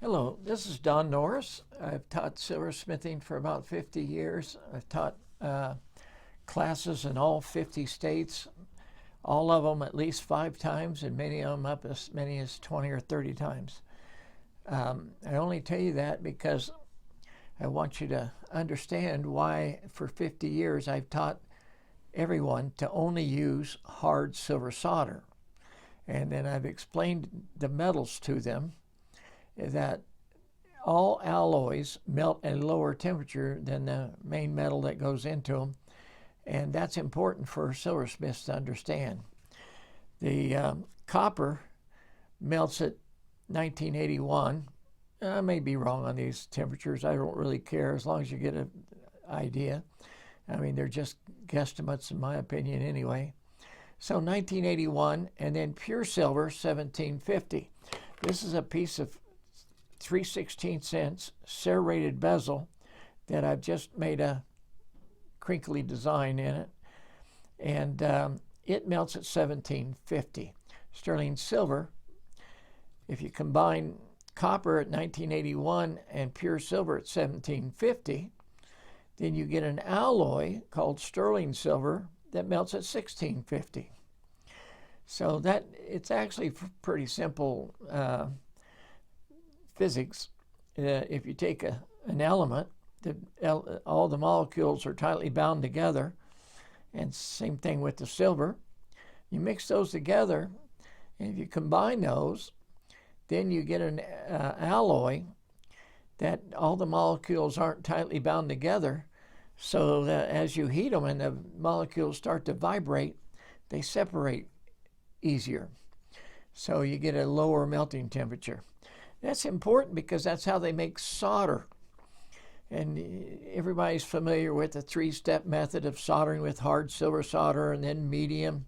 Hello, this is Don Norris. I've taught silversmithing for about 50 years. I've taught classes in all 50 states, all of them at least 5 times, and many of them up as many as 20 or 30 times. I only tell you that because I want you to understand why for 50 years I've taught everyone to only use hard silver solder. And then I've explained the metals to them that all alloys melt at a lower temperature than the main metal that goes into them, and that's important for silversmiths to understand. The copper melts at 1981. I may be wrong on these temperatures. I don't really care as long as you get an idea. I mean, they're just guesstimates in my opinion anyway. So 1981, and then pure silver 1750. This is a piece of 3/16 serrated bezel that I've just made a crinkly design in it, and it melts at 1750. Sterling silver, if you combine copper at 1981 and pure silver at 1750, then you get an alloy called sterling silver that melts at 1650. So that it's actually pretty simple physics. If you take an element, all the molecules are tightly bound together, and same thing with the silver. You mix those together, and if you combine those, then you get an alloy that all the molecules aren't tightly bound together, so that as you heat them and the molecules start to vibrate, they separate easier. So you get a lower melting temperature. That's important because that's how they make solder. And everybody's familiar with the 3-step method of soldering with hard silver solder and then medium.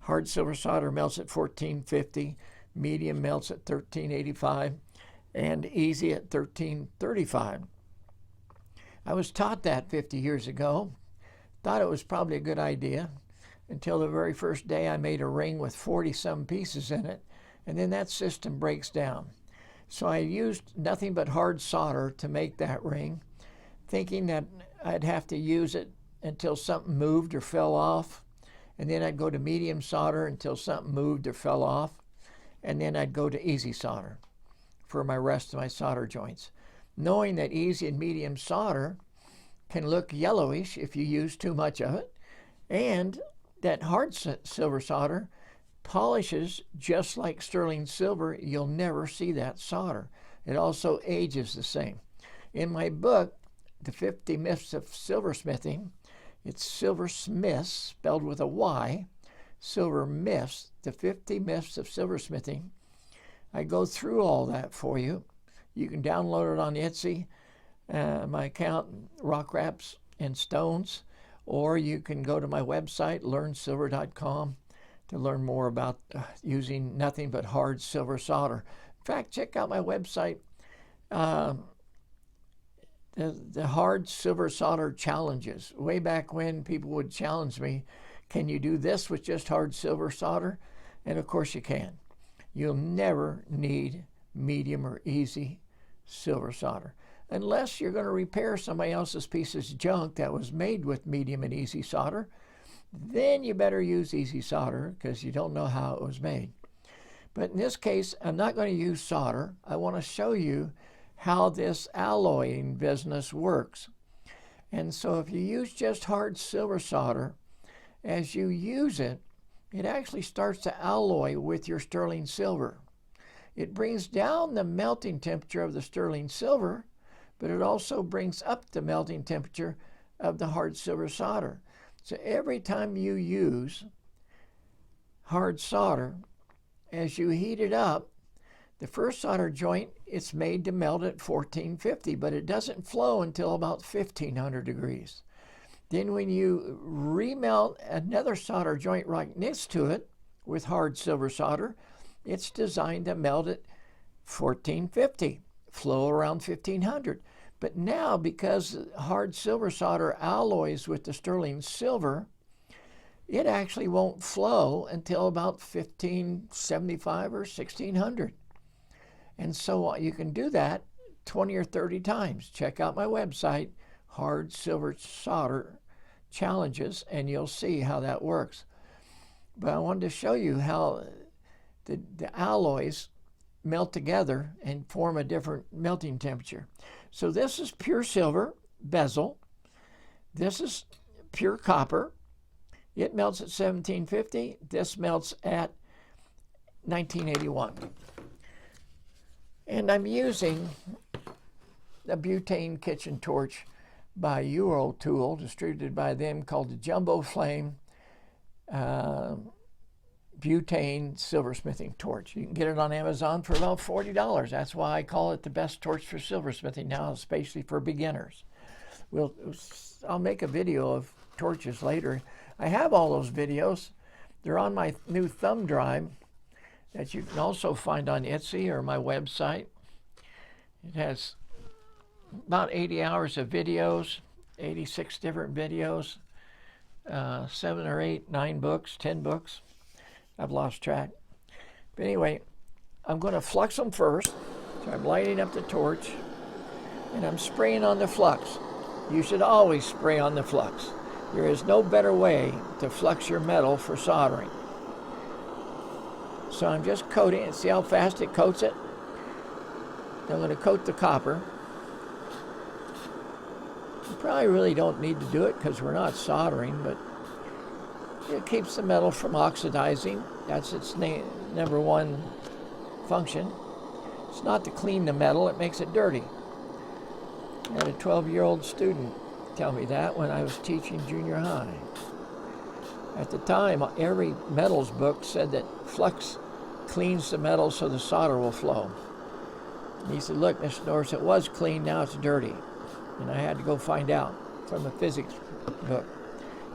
Hard silver solder melts at 1450, medium melts at 1385, and easy at 1335. I was taught that 50 years ago. Thought it was probably a good idea until the very first day I made a ring with 40-some pieces in it, and then that system breaks down. So I used nothing but hard solder to make that ring, thinking that I'd have to use it until something moved or fell off, and then I'd go to medium solder until something moved or fell off, and then I'd go to easy solder for my rest of my solder joints, knowing that easy and medium solder can look yellowish if you use too much of it, and that hard silver solder polishes just like sterling silver. You'll never see that solder. It also ages the same. In my book, The 50 Myths of Silversmithing, it's Silversmyths, spelled with a Y, Silver Myths, The 50 Myths of Silversmithing. I go through all that for you. You can download it on Etsy, my account, Rock Wraps and Stones, or you can go to my website, learnsilver.com, to learn more about using nothing but hard silver solder. In fact, check out my website, the hard silver solder challenges. Way back when people would challenge me, can you do this with just hard silver solder? And of course you can. You'll never need medium or easy silver solder unless you're going to repair somebody else's piece of junk that was made with medium and easy solder. Then you better use easy solder because you don't know how it was made. But in this case, I'm not going to use solder. I want to show you how this alloying business works. And so if you use just hard silver solder, as you use it, it actually starts to alloy with your sterling silver. It brings down the melting temperature of the sterling silver, but it also brings up the melting temperature of the hard silver solder. So every time you use hard solder, as you heat it up, the first solder joint, it's made to melt at 1450, but it doesn't flow until about 1500 degrees. Then when you remelt another solder joint right next to it with hard silver solder, it's designed to melt at 1450, flow around 1500. But now, because hard silver solder alloys with the sterling silver, it actually won't flow until about 1575 or 1600. And so you can do that 20 or 30 times. Check out my website, Hard Silver Solder Challenges, and you'll see how that works. But I wanted to show you how the alloys melt together and form a different melting temperature. So this is pure silver bezel. This is pure copper. It melts at 1750. This melts at 1981. And I'm using a butane kitchen torch by Euro Tool, distributed by them, called the Jumbo Flame butane silversmithing torch. You can get it on Amazon for about $40. That's why I call it the best torch for silversmithing now, especially for beginners. I'll make a video of torches later. I have all those videos. They're on my new thumb drive that you can also find on Etsy or my website. It has about 80 hours of videos, 86 different videos, 7 or 8, 9 books, 10 books. I've lost track. But anyway, I'm going to flux them first. So I'm lighting up the torch and I'm spraying on the flux. You should always spray on the flux. There is no better way to flux your metal for soldering. So I'm just coating it. See how fast it coats it? I'm going to coat the copper. You probably really don't need to do it because we're not soldering, but it keeps the metal from oxidizing. That's its number one function. It's not to clean the metal, it makes it dirty. I had a 12-year-old student tell me that when I was teaching junior high. At the time, every metals book said that flux cleans the metal so the solder will flow. And he said, look, Mr. Norris, it was clean, now it's dirty. And I had to go find out from a physics book.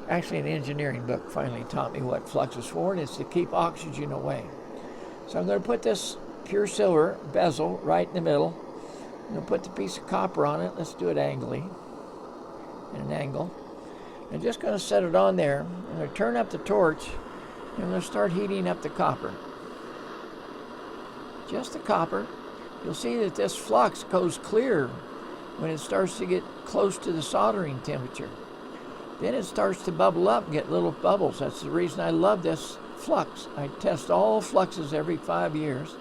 Actually, an engineering book finally taught me what flux is for, and it's to keep oxygen away. So I'm going to put this pure silver bezel right in the middle. I'm going to put the piece of copper on it. Let's do it angly, at an angle. I'm just going to set it on there. I'm going to turn up the torch, and I'm going to start heating up the copper. Just the copper. You'll see that this flux goes clear when it starts to get close to the soldering temperature. Then it starts to bubble up and get little bubbles. That's the reason I love this flux. I test all fluxes every 5 years.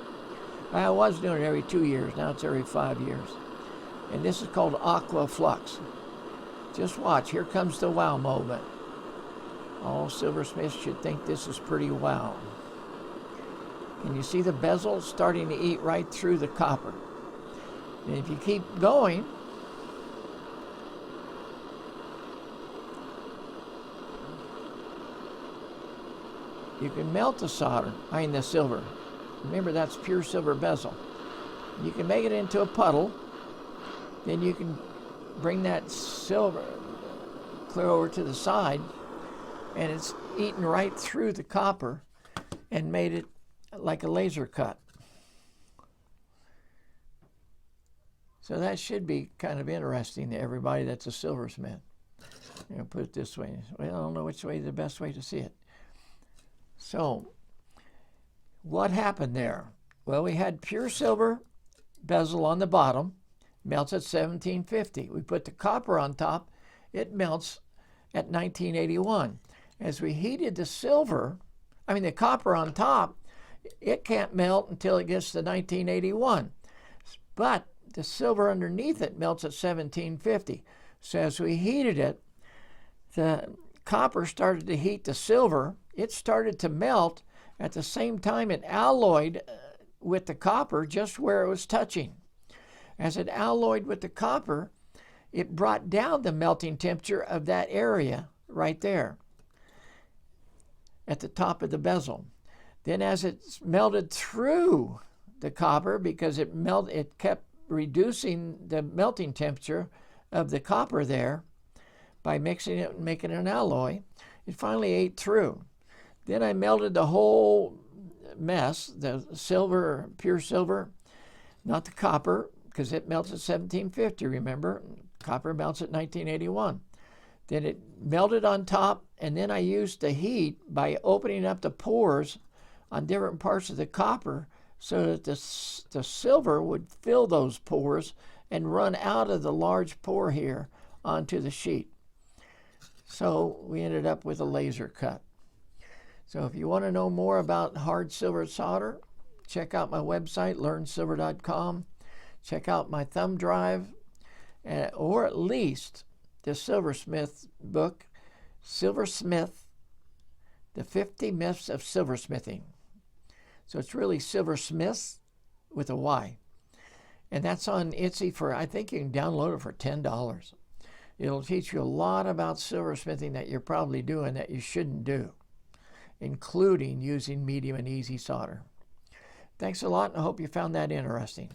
I was doing it every 2 years. Now it's every 5 years. And this is called aqua flux. Just watch. Here comes the wow moment. All silversmiths should think this is pretty wow. Can you see the bezel starting to eat right through the copper? And if you keep going, you can melt the solder, the silver. Remember, that's pure silver bezel. You can make it into a puddle. Then you can bring that silver clear over to the side, and it's eaten right through the copper and made it like a laser cut. So that should be kind of interesting to everybody that's a silversmith. You know, put it this way. Well, I don't know which way is the best way to see it. So, what happened there? Well, we had pure silver bezel on the bottom, melts at 1750. We put the copper on top, it melts at 1981. As we heated the copper on top, it can't melt until it gets to 1981. But the silver underneath it melts at 1750. So as we heated it, the copper started to heat the silver. It started to melt at the same time it alloyed with the copper just where it was touching. As it alloyed with the copper, it brought down the melting temperature of that area right there at the top of the bezel. Then as it melted through the copper, because it kept reducing the melting temperature of the copper there by mixing it and making an alloy, it finally ate through. Then I melted the whole mess, the silver, pure silver, not the copper, because it melts at 1750, remember? Copper melts at 1981. Then it melted on top, and then I used the heat by opening up the pores on different parts of the copper so that the silver would fill those pores and run out of the large pore here onto the sheet. So we ended up with a laser cut. So if you want to know more about hard silver solder, check out my website, learnsilver.com. Check out my thumb drive, or at least the Silversmith book, Silversmith, The 50 Myths of Silversmithing. So it's really Silversmyths with a Y. And that's on Etsy for, I think you can download it for $10. It'll teach you a lot about silversmithing that you're probably doing that you shouldn't do, including using medium and easy solder. Thanks a lot, and I hope you found that interesting.